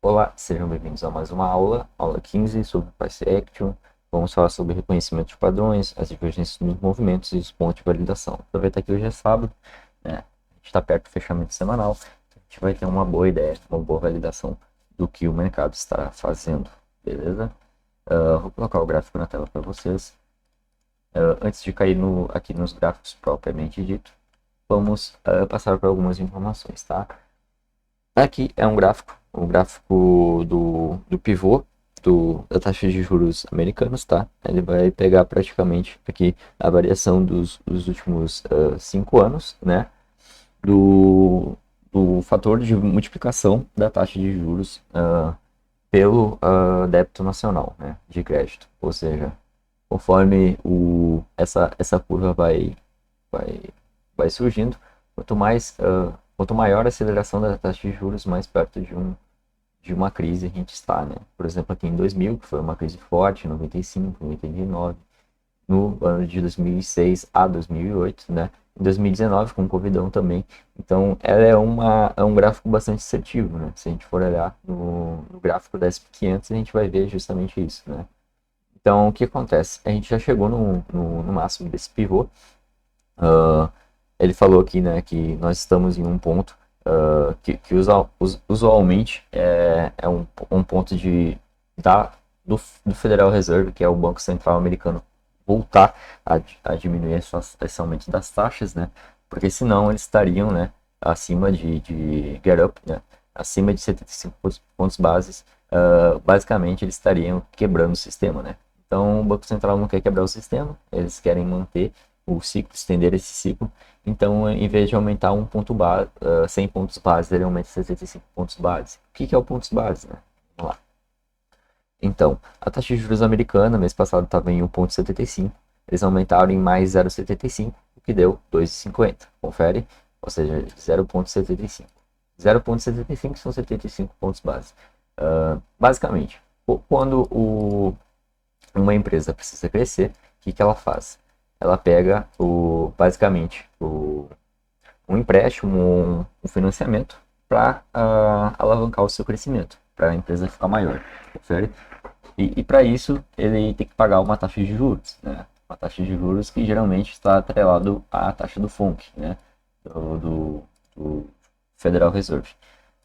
Olá, sejam bem-vindos a mais uma aula 15 sobre Price Action. Vamos falar sobre reconhecimento de padrões, as divergências nos movimentos e os pontos de validação. Aproveitar que hoje é sábado, né? A gente está perto do fechamento semanal, a gente vai ter uma boa ideia, uma boa validação do que o mercado está fazendo, beleza? Vou colocar o gráfico na tela para vocês. Antes de cair aqui nos gráficos propriamente dito, vamos passar por algumas informações, tá? Aqui é um gráfico do pivô da taxa de juros americanos, tá? Ele vai pegar praticamente aqui a variação dos últimos 5 anos, né? Do fator de multiplicação da taxa de juros pelo débito nacional, né? De crédito. Ou seja, conforme essa curva vai, vai surgindo, quanto maior a aceleração da taxa de juros, mais perto de uma crise a gente está, né? Por exemplo, aqui em 2000, que foi uma crise forte, 95, 99, no ano de 2006 a 2008, né? Em 2019, com o Covidão também. Então, ela é um gráfico bastante assertivo, né? Se a gente for olhar no gráfico da SP500, a gente vai ver justamente isso, né? Então, o que acontece? A gente já chegou no máximo desse pivô. Uh, Ele falou aqui, né, que nós estamos em um ponto que usualmente é um ponto do Federal Reserve, que é o Banco Central Americano, voltar a diminuir esse aumento das taxas, né? Porque senão eles estariam, né, acima de get up, né? Acima de 75 pontos bases. Basicamente, eles estariam quebrando o sistema, né? Então, o Banco Central não quer quebrar o sistema, eles querem manter o ciclo, estender esse ciclo. Então, em vez de aumentar 100 pontos base, ele aumenta 75 pontos base. O que é o pontos base, né? Vamos lá. Então, a taxa de juros americana, mês passado estava em 1,75. Eles aumentaram em mais 0,75, o que deu 2,50. Confere? Ou seja, 0,75. 0,75 são 75 pontos base. Basicamente, quando uma empresa precisa crescer, o que ela faz? Ela pega basicamente um empréstimo, um financiamento para alavancar o seu crescimento, para a empresa ficar maior, certo? E para isso ele tem que pagar uma taxa de juros, né? Uma taxa de juros que geralmente está atrelado à taxa do FONC, né? Do Federal Reserve.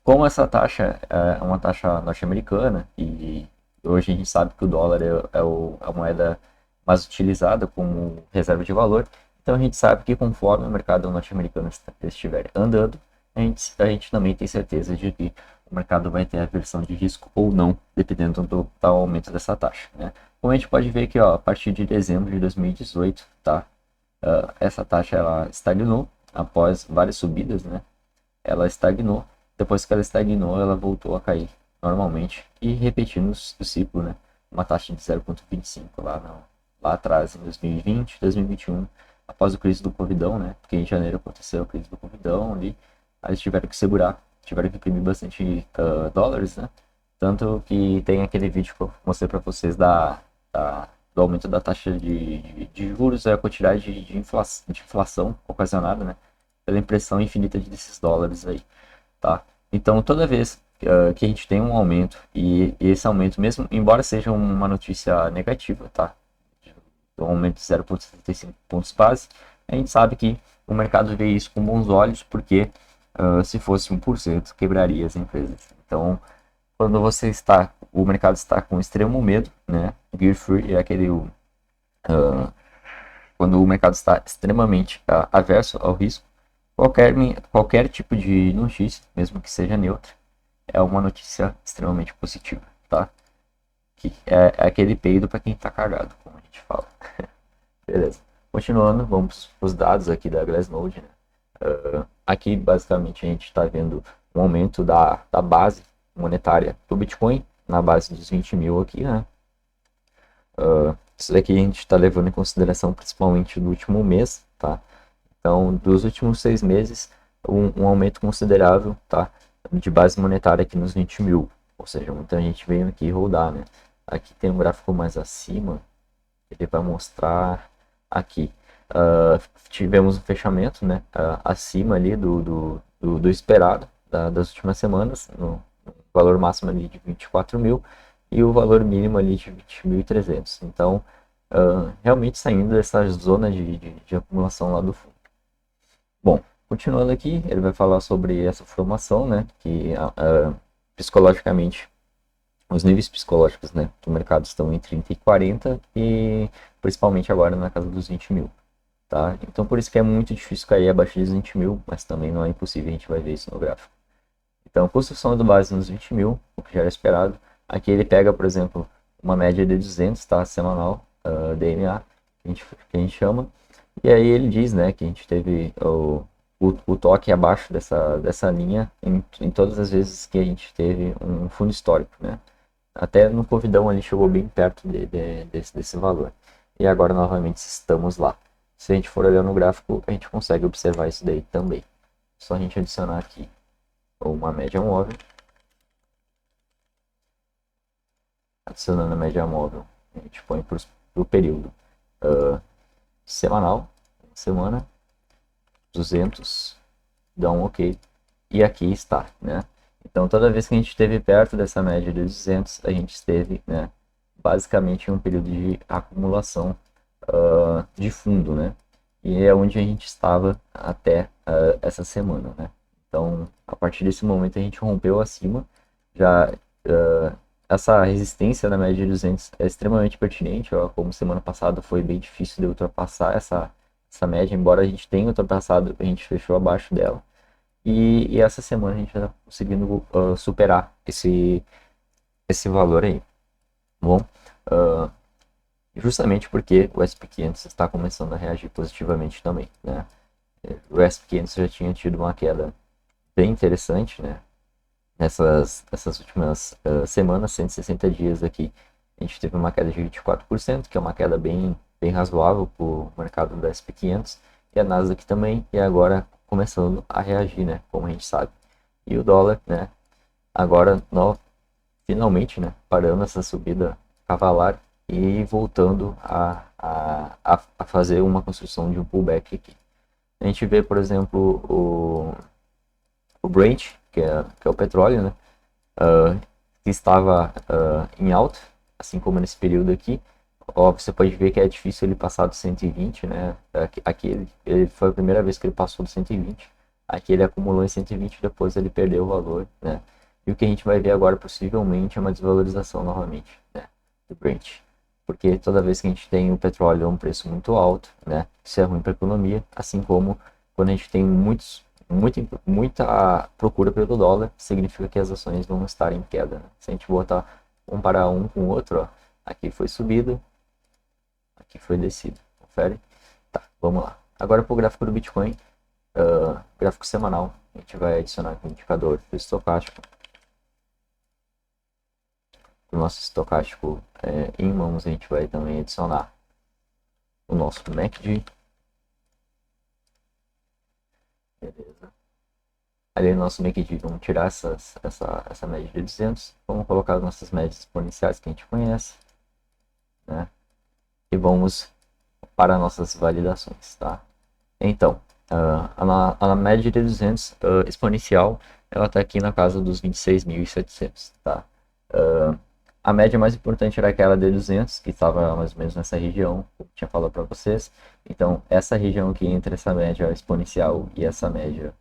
Como essa taxa é uma taxa norte-americana e hoje a gente sabe que o dólar é a moeda mais utilizada como reserva de valor, então a gente sabe que conforme o mercado norte-americano estiver andando, a gente também tem certeza de que o mercado vai ter aversão de risco ou não, dependendo do tal aumento dessa taxa, né? Como a gente pode ver aqui, ó, a partir de dezembro de 2018, tá? Essa taxa ela estagnou após várias subidas, né? Ela estagnou. Depois que ela estagnou, ela voltou a cair normalmente e repetindo o ciclo, né? Uma taxa de 0,25 lá atrás, em 2020, 2021, após a crise do Covidão, né? Porque em janeiro aconteceu a crise do Covidão ali, aí eles tiveram que segurar, tiveram que imprimir bastante dólares, né? Tanto que tem aquele vídeo que eu mostrei para vocês do aumento da taxa de juros, a quantidade de inflação ocasionada, né? Pela impressão infinita desses dólares aí, tá? Então, toda vez que a gente tem um aumento, e esse aumento, mesmo embora seja uma notícia negativa, tá? Um aumento de 0,75 pontos base, a gente sabe que o mercado vê isso com bons olhos, porque se fosse 1%, quebraria as empresas. Então, quando o mercado está com extremo medo, né? Fear free é quando o mercado está extremamente averso ao risco, qualquer tipo de notícia, mesmo que seja neutra, é uma notícia extremamente positiva, tá? Que é aquele peido para quem está cagado, como a gente fala. Beleza. Continuando, vamos para os dados aqui da Glassnode, né? Aqui, basicamente, a gente está vendo um aumento da base monetária do Bitcoin, na base dos 20 mil aqui, né? Isso daqui a gente está levando em consideração principalmente do último mês, tá? Então, dos últimos 6 meses, um aumento considerável, tá? De base monetária aqui nos 20 mil. Ou seja, muita gente veio aqui rodar, né? Aqui tem um gráfico mais acima, ele vai mostrar aqui. Tivemos um fechamento, né? Acima ali do esperado das últimas semanas, valor máximo ali de 24 mil e o valor mínimo ali de 20.300. Então, realmente saindo dessa zona de acumulação lá do fundo. Bom, continuando aqui, ele vai falar sobre essa formação, né, que psicologicamente, os níveis psicológicos, né, do mercado estão em 30 e 40 e principalmente agora na casa dos 20 mil. Tá? Então por isso que é muito difícil cair abaixo de 20 mil, mas também não é impossível, a gente vai ver isso no gráfico. Então, construção do base nos 20 mil, o que já era esperado. Aqui ele pega, por exemplo, uma média de 200, tá? Semanal, DMA, que a gente chama. E aí ele diz, né, que a gente teve o toque abaixo dessa linha em todas as vezes que a gente teve um fundo histórico, né? Até no Covidão ele chegou bem perto desse valor. E agora novamente estamos lá. Se a gente for olhar no gráfico, a gente consegue observar isso daí também. Só a gente adicionar aqui uma média móvel. Adicionando a média móvel, a gente põe para o período semanal, semana, 200, dá um OK. E aqui está, né? Então, toda vez que a gente esteve perto dessa média de 200, a gente esteve, né, basicamente em um período de acumulação de fundo, né? E é onde a gente estava até essa semana, né? Então, a partir desse momento a gente rompeu acima, já essa resistência na média de 200 é extremamente pertinente, ó, como semana passada foi bem difícil de ultrapassar essa média, embora a gente tenha ultrapassado, a gente fechou abaixo dela. E essa semana a gente está conseguindo superar esse valor aí. Bom, justamente porque o SP500 está começando a reagir positivamente também, né? O SP500 já tinha tido uma queda bem interessante, né? Nessas últimas semanas, 160 dias aqui, a gente teve uma queda de 24%, que é uma queda bem razoável para o mercado do SP500, e a Nasdaq também, e agora começando a reagir, né? Como a gente sabe. E o dólar, né? Agora, finalmente, né? Parando essa subida cavalar e voltando a fazer uma construção de um pullback aqui. A gente vê, por exemplo, o Brent, que é o petróleo, né? Que estava em alta, assim como nesse período aqui. Ó, você pode ver que é difícil ele passar do 120, né? Aqui ele foi a primeira vez que ele passou do 120. Aqui ele acumulou em 120, depois ele perdeu o valor, né? E o que a gente vai ver agora possivelmente é uma desvalorização novamente, né? Do Brent. Porque toda vez que a gente tem o petróleo a um preço muito alto, né? Isso é ruim para a economia, assim como quando a gente tem muita procura pelo dólar, significa que as ações vão estar em queda, né? Se a gente comparar um com o outro, ó, aqui foi subida, aqui foi descida. Confere? Tá, vamos lá. Agora para o gráfico do Bitcoin, gráfico semanal, a gente vai adicionar aqui o indicador do estocástico. O nosso estocástico em mãos, a gente vai também adicionar o nosso MACD. Beleza. Ali no nosso MACD, vamos tirar essa média de 200. Vamos colocar as nossas médias exponenciais que a gente conhece, né? E vamos para nossas validações, tá? Então, a média de 200 exponencial, ela está aqui na casa dos 26.700, tá? A média mais importante era aquela de 200, que estava mais ou menos nessa região, como eu tinha falado para vocês. Então, essa região aqui entre essa média exponencial e essa média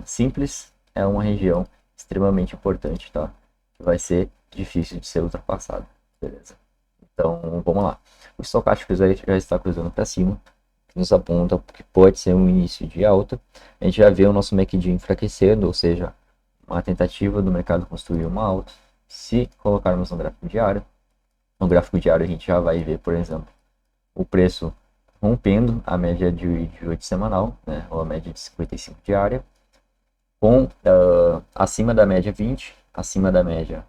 simples é uma região extremamente importante, tá? Que vai ser difícil de ser ultrapassada, beleza? Então, vamos lá. O estocástico já está cruzando para cima, que nos aponta que pode ser um início de alta. A gente já vê o nosso MACD enfraquecendo, ou seja, uma tentativa do mercado construir uma alta. Se colocarmos no gráfico diário a gente já vai ver, por exemplo, o preço rompendo a média de 8 semanal, né, ou a média de 55 diária, com acima da média 20, acima da média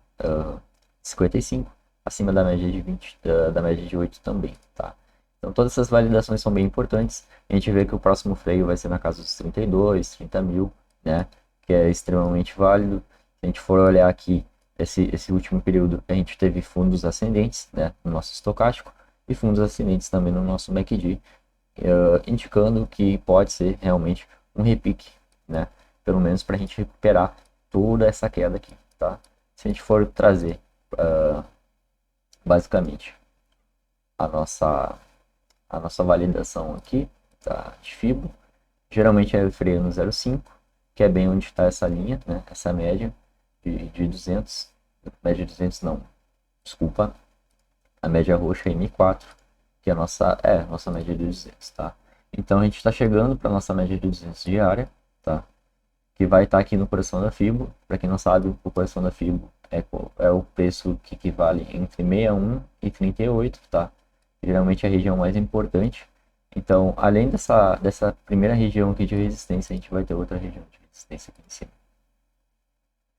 55, acima da média de 20, da média de 8 também, tá? Então todas essas validações são bem importantes. A gente vê que o próximo freio vai ser na casa dos 32, 30 mil, né, que é extremamente válido. Se a gente for olhar aqui, esse último período, a gente teve fundos ascendentes, né, no nosso estocástico, e fundos ascendentes também no nosso MACD, indicando que pode ser realmente um repique, né, pelo menos para a gente recuperar toda essa queda aqui, tá? Se a gente for trazer basicamente a nossa validação aqui, tá, de Fibo, geralmente é freio no 0,5, que é bem onde está essa linha, né? Essa média de 200, média de 200 não, desculpa, a média roxa é M4, que é a nossa média de 200, tá? Então a gente está chegando para a nossa média de 200 diária, tá? Que vai estar aqui no coração da Fibo. Para quem não sabe, o coração da Fibo é o preço que equivale entre 61 e 38, tá? Geralmente é a região mais importante. Então, além dessa primeira região aqui de resistência, a gente vai ter outra região de resistência aqui em cima,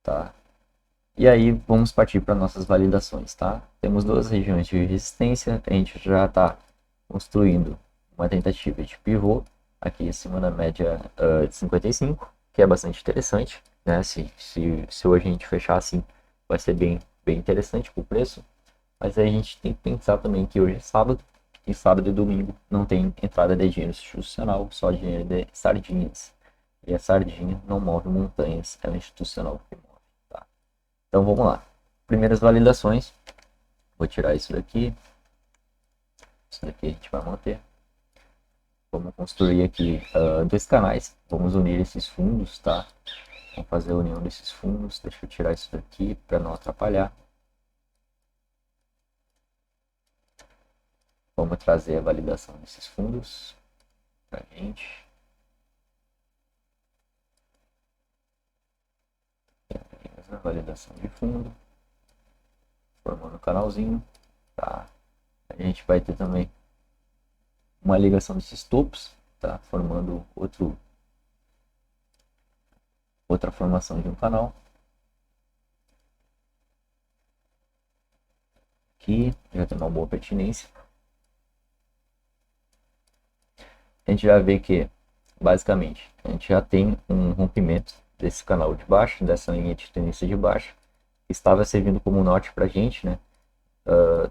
tá? E aí, vamos partir para nossas validações, tá? Temos duas regiões de resistência, a gente já está construindo uma tentativa de pivô aqui acima da média de 55, que é bastante interessante, né? Se hoje a gente fechar assim, vai ser bem interessante com o preço, mas aí a gente tem que pensar também que hoje é sábado, e sábado e domingo não tem entrada de dinheiro institucional, só dinheiro de sardinhas. E a sardinha não move montanhas, é o institucional que move, tá? Então vamos lá. Primeiras validações. Vou tirar isso daqui. Isso daqui a gente vai manter. Vamos construir aqui dois canais. Vamos unir esses fundos, tá? Vamos fazer a união desses fundos. Deixa eu tirar isso daqui para não atrapalhar. Vamos trazer a validação desses fundos para a gente. A validação de fundo. Formando o canalzinho. Tá? A gente vai ter também uma ligação desses topos, tá? Formando outra formação de um canal. Aqui já tem uma boa pertinência. A gente já vê que, basicamente, a gente já tem um rompimento desse canal de baixo, dessa linha de tendência de baixo, que estava servindo como norte para a gente, né?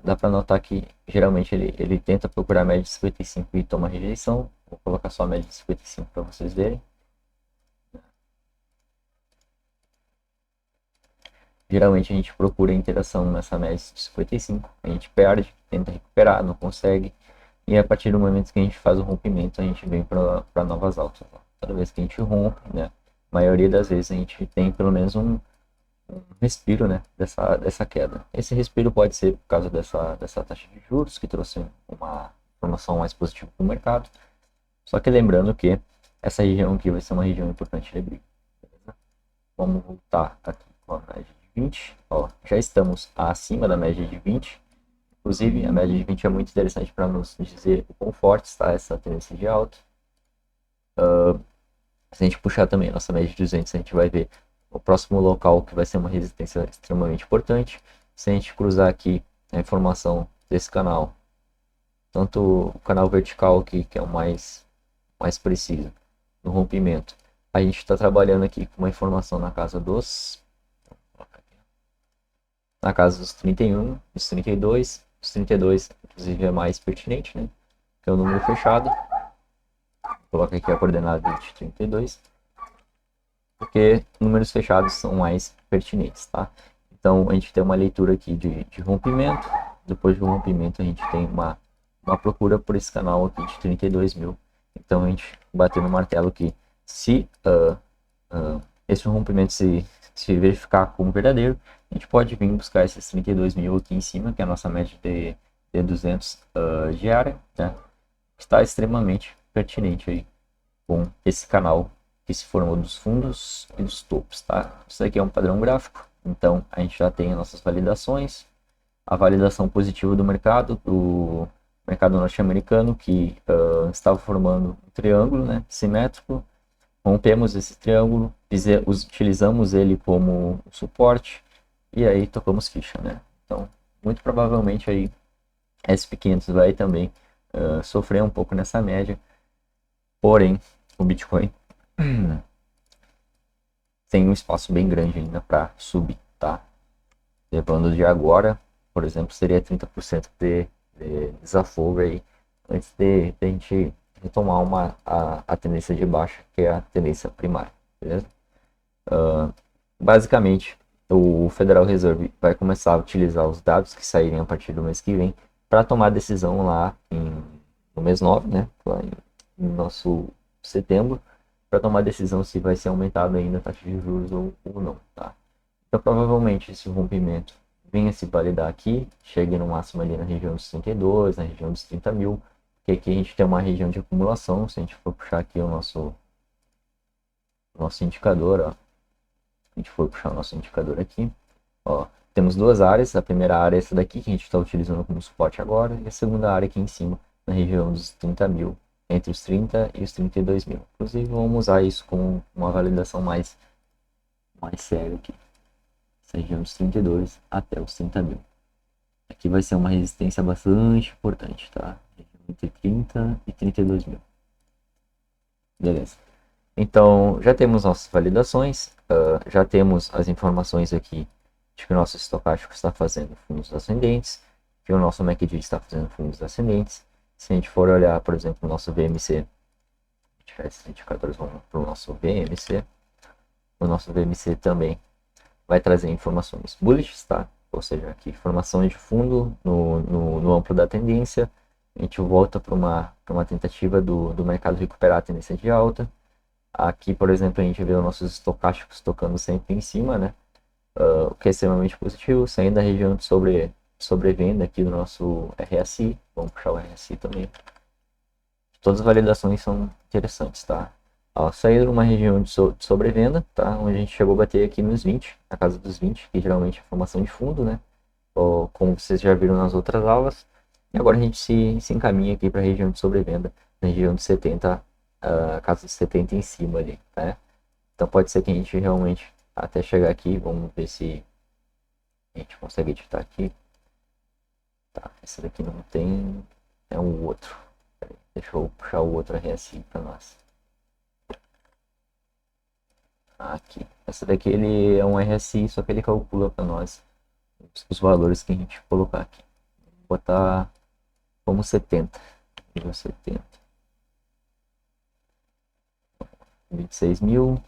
Dá para notar que geralmente ele tenta procurar a média de 55 e toma rejeição. Vou colocar só a média de 55 para vocês verem. Geralmente a gente procura interação nessa média de 55, a gente perde, tenta recuperar, não consegue. E a partir do momento que a gente faz o rompimento, a gente vem para novas altas. Toda vez que a gente rompe, né, a maioria das vezes a gente tem pelo menos um respiro, né, dessa queda. Esse respiro pode ser por causa dessa taxa de juros, que trouxe uma informação mais positiva para o mercado. Só que lembrando que essa região aqui vai ser uma região importante de briga. Beleza? Vamos voltar aqui com a média de 20. Ó, já estamos acima da média de 20. Inclusive, a média de 20 é muito interessante para nos dizer o quão forte está essa tendência de alta. Se a gente puxar também a nossa média de 200, a gente vai ver o próximo local que vai ser uma resistência extremamente importante. Se a gente cruzar aqui a informação desse canal, tanto o canal vertical aqui, que é o mais preciso, no rompimento, a gente está trabalhando aqui com uma informação na casa dos 31, dos 32, os 32 inclusive é mais pertinente, né? Que é o número fechado. Coloca aqui a coordenada de 32, porque números fechados são mais pertinentes, tá? Então a gente tem uma leitura aqui de rompimento. Depois do rompimento a gente tem uma procura por esse canal aqui de 32 mil. Então a gente bateu no martelo que se esse rompimento se verificar como verdadeiro, a gente pode vir buscar esses 32 mil aqui em cima, que é a nossa média de 200 diária, né? Está extremamente pertinente aí com esse canal que se formou dos fundos e dos topos, tá? Isso aqui é um padrão gráfico, então a gente já tem as nossas validações, a validação positiva do mercado norte-americano, que estava formando um triângulo, né, simétrico. Rompemos esse triângulo, utilizamos ele como suporte e aí tocamos ficha, né? Então, muito provavelmente aí SP500 vai também sofrer um pouco nessa média, porém o Bitcoin tem um espaço bem grande ainda para subir, tá? Levando de agora, por exemplo, seria 30% de desafogo aí antes de a gente retomar a tendência de baixa, que é a tendência primária, beleza? Basicamente, o Federal Reserve vai começar a utilizar os dados que saírem a partir do mês que vem para tomar decisão lá no mês 9, né? Lá em nosso setembro, para tomar decisão se vai ser aumentada ainda a taxa de juros ou não, tá? Então, provavelmente, esse rompimento venha se validar aqui, chegue no máximo ali na região dos 32, na região dos 30 mil, porque aqui a gente tem uma região de acumulação. Se a gente for puxar aqui o nosso indicador, ó, a gente for puxar o nosso indicador aqui, ó, temos duas áreas. A primeira área é essa daqui, que a gente está utilizando como suporte agora, e a segunda área aqui em cima, na região dos 30 mil, entre os 30 e os 32 mil. Inclusive, vamos usar isso como uma validação mais séria aqui. Essa região dos 32 até os 30 mil. Aqui vai ser uma resistência bastante importante, tá? Entre 30 e 32 mil. Beleza. Então, já temos nossas validações, já temos as informações aqui de que o nosso estocástico está fazendo fundos ascendentes, que o nosso MACD está fazendo fundos ascendentes. Se a gente for olhar, por exemplo, o nosso VMC, deixar esses indicadores, vamos para o nosso VMC. O nosso VMC também vai trazer informações bullish, tá? Ou seja, aqui informações de fundo no amplo da tendência. A gente volta para uma tentativa do mercado recuperar a tendência de alta. Aqui, por exemplo, a gente vê os nossos estocásticos tocando sempre em cima, né? O que é extremamente positivo, saindo da região de sobrevenda aqui do nosso RSI. Vamos puxar o RSI também. Todas as validações são interessantes, tá? Ó, sair de uma região de sobrevenda, tá? Onde a gente chegou a bater aqui nos 20, na casa dos 20, que geralmente é formação de fundo, né? Ou, como vocês já viram nas outras aulas. E agora a gente se encaminha aqui para a região de sobrevenda, na região de 70, casa dos 70 em cima ali, tá? Então pode ser que a gente realmente, até chegar aqui, vamos ver se a gente consegue editar aqui. Tá, esse daqui não tem, é o outro. Deixa eu puxar o outro RSI para nós. Aqui, essa daqui ele é um RSI, só que ele calcula para nós os valores que a gente colocar aqui. Vou botar como 70, nível 70. 26 mil,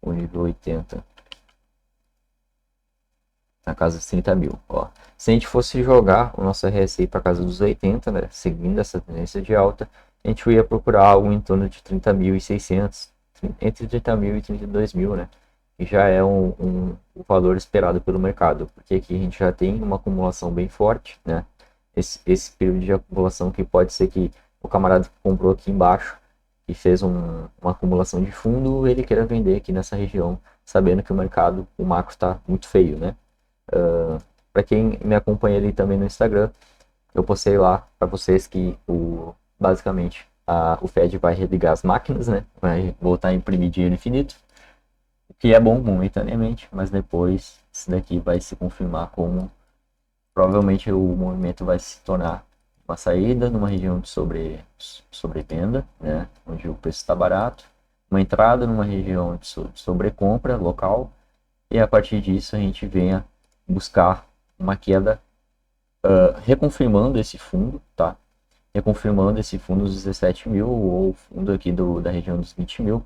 o nível 80 na casa dos 30 mil. Ó. Se a gente fosse jogar o nosso RSI para casa dos 80, né, seguindo essa tendência de alta, a gente ia procurar algo em torno de 30.600, entre 30 mil e 32 mil, né? Que já é um valor esperado pelo mercado, porque aqui a gente já tem uma acumulação bem forte, né? Esse período de acumulação que pode ser que o camarada que comprou aqui embaixo e fez uma acumulação de fundo, ele queira vender aqui nessa região, sabendo que o mercado, o macro está muito feio, né? Para quem me acompanha ali também no Instagram, eu postei lá para vocês que basicamente o Fed vai religar as máquinas, né? Vai voltar a imprimir dinheiro infinito, o que é bom momentaneamente, mas depois isso daqui vai se confirmar como provavelmente o movimento vai se tornar uma saída numa região de sobrevenda, né? Onde o preço está barato, uma entrada numa região de sobrecompra local, e a partir disso a gente venha buscar uma queda reconfirmando esse fundo, tá? Reconfirmando esse fundo dos 17 mil ou o fundo aqui da região dos 20 mil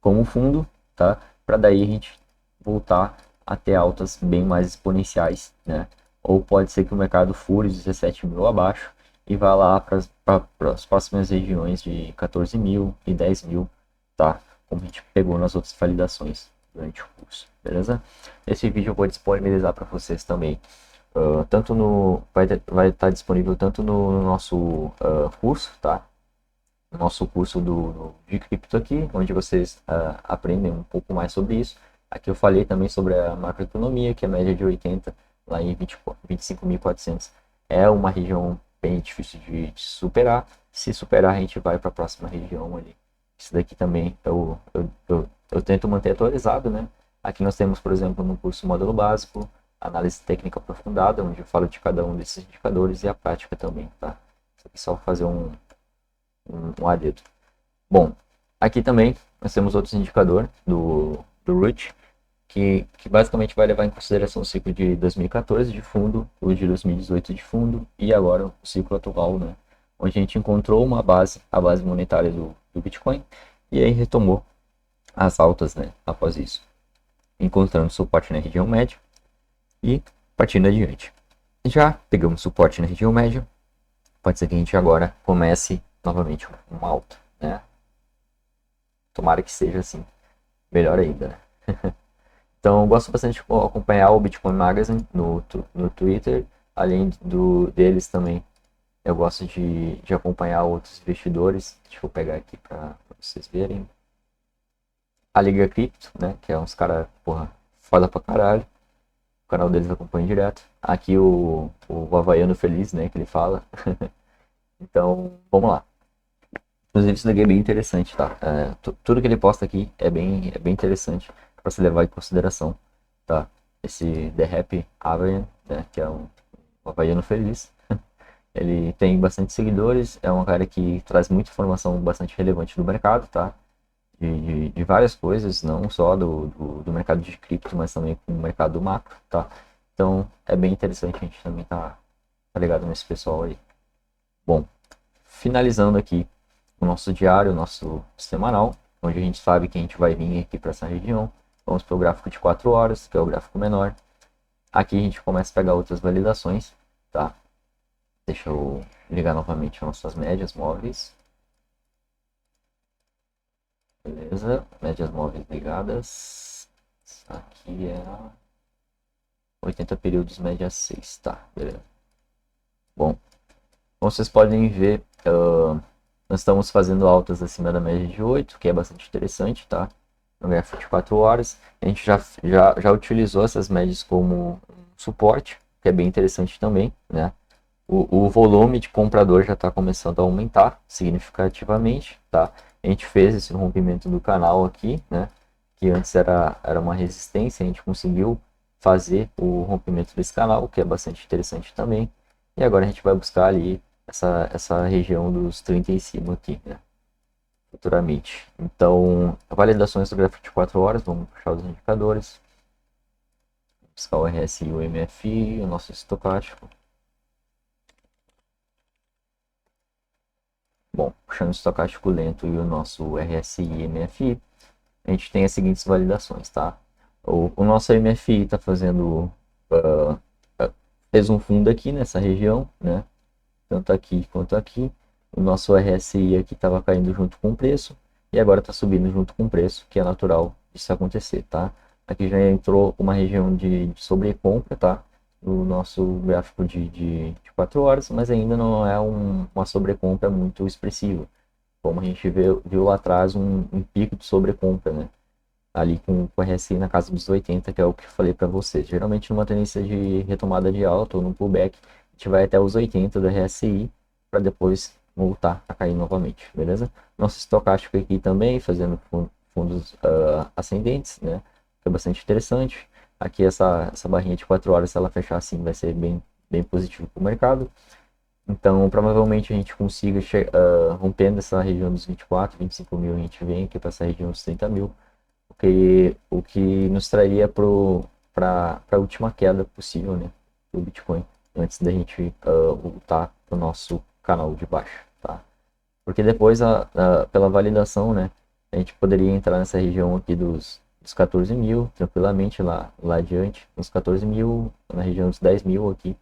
como fundo, tá? Para daí a gente voltar até altas bem mais exponenciais, né? Ou pode ser que o mercado fure os 17 mil abaixo e vá lá para as próximas regiões de 14 mil e 10 mil, tá? Como a gente pegou nas outras validações durante o curso, beleza? Esse vídeo eu vou disponibilizar para vocês também. Vai estar disponível tanto no nosso curso, tá? No nosso curso de cripto aqui, onde vocês aprendem um pouco mais sobre isso. Aqui eu falei também sobre a macroeconomia, que é a média de 80, lá em 25.400. É uma região bem difícil de superar. Se superar, a gente vai para a próxima região ali. Isso daqui também eu tento manter atualizado, né? Aqui nós temos, por exemplo, no curso módulo básico, análise técnica aprofundada, onde eu falo de cada um desses indicadores, e a prática também, tá? Isso aqui só fazer um adendo. Bom, aqui também nós temos outros indicadores do REIT, que basicamente vai levar em consideração o ciclo de 2014 de fundo, o de 2018 de fundo, e agora o ciclo atual, né? Onde a gente encontrou a base monetária do Bitcoin, e aí retomou as altas, né, após isso, encontrando suporte na região média, e partindo adiante. Já pegamos suporte na região média, pode ser que a gente agora comece novamente uma alta, né? Tomara que seja assim, melhor ainda, né? Então, eu gosto bastante de acompanhar o Bitcoin Magazine no Twitter, além deles também. Eu gosto de acompanhar outros investidores. Deixa eu pegar aqui para vocês verem. A Liga Cripto, né? Que é uns caras, porra, foda pra caralho. O canal deles eu acompanho direto. Aqui o Havaiano Feliz, né? Que ele fala. Então, vamos lá. Inclusive, isso daqui é bem interessante, tá? Tudo que ele posta aqui é bem interessante para se levar em consideração, tá? Esse The Happy Havaian, né? Que é um havaiano feliz. Ele tem bastante seguidores, é um cara que traz muita informação bastante relevante do mercado, tá? De várias coisas, não só do mercado de cripto, mas também com o mercado macro, tá? Então, é bem interessante a gente também tá ligado nesse pessoal aí. Bom, finalizando aqui o nosso diário, o nosso semanal, onde a gente sabe que a gente vai vir aqui para essa região. Vamos para o gráfico de 4 horas, que é o gráfico menor. Aqui a gente começa a pegar outras validações, tá? Deixa eu ligar novamente as nossas médias móveis. Beleza, médias móveis ligadas. Aqui é 80 períodos, média 6, tá, beleza. Bom, como vocês podem ver, nós estamos fazendo altas acima da média de 8, que é bastante interessante, tá? No gráfico de 4 horas. A gente já utilizou essas médias como suporte, que é bem interessante também, né? O volume de comprador já está começando a aumentar significativamente, tá? A gente fez esse rompimento do canal aqui, né? Que antes era uma resistência, a gente conseguiu fazer o rompimento desse canal, que é bastante interessante também. E agora a gente vai buscar ali essa região dos 30 em cima aqui, né? Futuramente. Então, validações do gráfico de 4 horas, vamos puxar os indicadores. Buscar o RSI, o MFI, o nosso estocástico. Bom, puxando o estocástico lento e o nosso RSI e MFI, a gente tem as seguintes validações, tá? O nosso MFI está fazendo, fez um fundo aqui nessa região, né? Tanto aqui quanto aqui. O nosso RSI aqui estava caindo junto com o preço e agora está subindo junto com o preço, que é natural disso acontecer, tá? Aqui já entrou uma região de sobrecompra, tá? No nosso gráfico de 4 horas, mas ainda não é uma sobrecompra muito expressiva. Como a gente viu lá atrás, um pico de sobrecompra, né? Ali com o RSI na casa dos 80, que é o que eu falei para vocês. Geralmente numa tendência de retomada de alta ou no pullback, a gente vai até os 80 do RSI para depois voltar a cair novamente, beleza? Nosso estocástico aqui também fazendo fundos ascendentes, né? Que é bastante interessante. Aqui essa barrinha de 4 horas, se ela fechar assim, vai ser bem positivo para o mercado. Então, provavelmente a gente consiga, rompendo essa região dos 24, 25 mil, a gente vem aqui para essa região dos 30 mil, o que nos traria para a última queda possível, né, do Bitcoin, antes da gente voltar para o nosso canal de baixo, tá? Porque depois, pela validação, né, a gente poderia entrar nessa região aqui dos 14 mil, tranquilamente lá adiante, uns 14 mil, na região dos 10 mil aqui,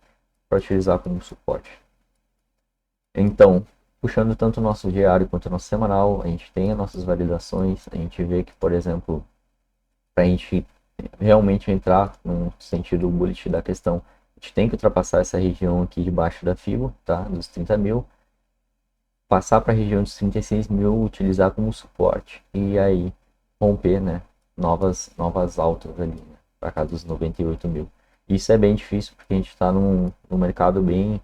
para utilizar como suporte. Então, puxando tanto o nosso diário quanto o nosso semanal, a gente tem as nossas validações, a gente vê que, por exemplo, para a gente realmente entrar no sentido bullish da questão, a gente tem que ultrapassar essa região aqui debaixo da Fibo, tá? Dos 30 mil, passar para a região dos 36 mil, utilizar como suporte e aí romper, né? Novas altas ali, né? Para cá dos 98 mil. Isso é bem difícil porque a gente está num mercado bem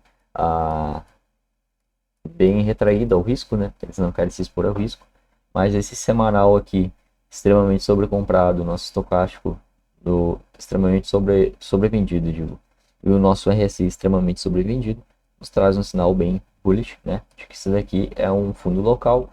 retraído ao risco, né? Eles não querem se expor ao risco. Mas esse semanal aqui, extremamente sobrecomprado, nosso estocástico extremamente sobrevendido, digo, e o nosso RSI extremamente sobrevendido, nos traz um sinal bem bullish, né? De que isso daqui é um fundo local,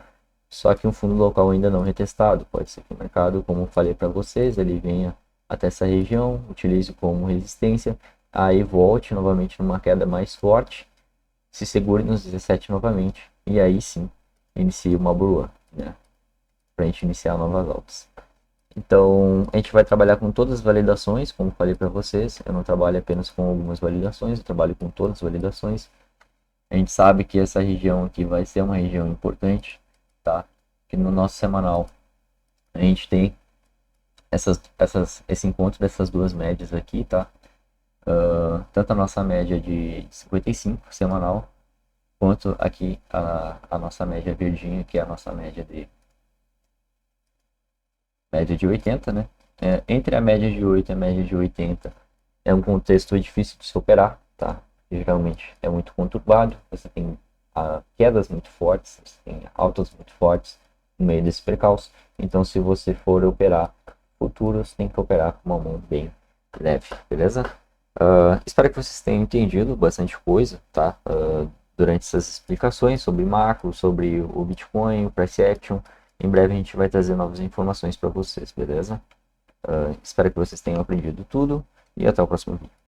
só que um fundo local ainda não retestado. Pode ser que o mercado, como eu falei para vocês, ele venha até essa região, utilize como resistência, aí volte novamente numa queda mais forte, se segure nos 17 novamente e aí sim inicie uma bull run, né? Para a gente iniciar novas altas. Então, a gente vai trabalhar com todas as validações, como falei para vocês. Eu não trabalho apenas com algumas validações, eu trabalho com todas as validações. A gente sabe que essa região aqui vai ser uma região importante, tá? Que no nosso semanal a gente tem esse encontro dessas duas médias aqui, tá? Tanto a nossa média de 55 semanal, quanto aqui a nossa média verdinha, que é a nossa média de 80, né? Entre a média de 8 e a média de 80 é um contexto difícil de se operar, tá? Geralmente é muito conturbado, você tem quedas muito fortes, você tem altas muito fortes no meio desse percalço. Então, se você for operar futuros, tem que operar com uma mão bem leve, beleza? Espero que vocês tenham entendido bastante coisa, tá? Durante essas explicações sobre macro, sobre o Bitcoin, o price action. Em breve a gente vai trazer novas informações para vocês, beleza? Espero que vocês tenham aprendido tudo e até o próximo vídeo.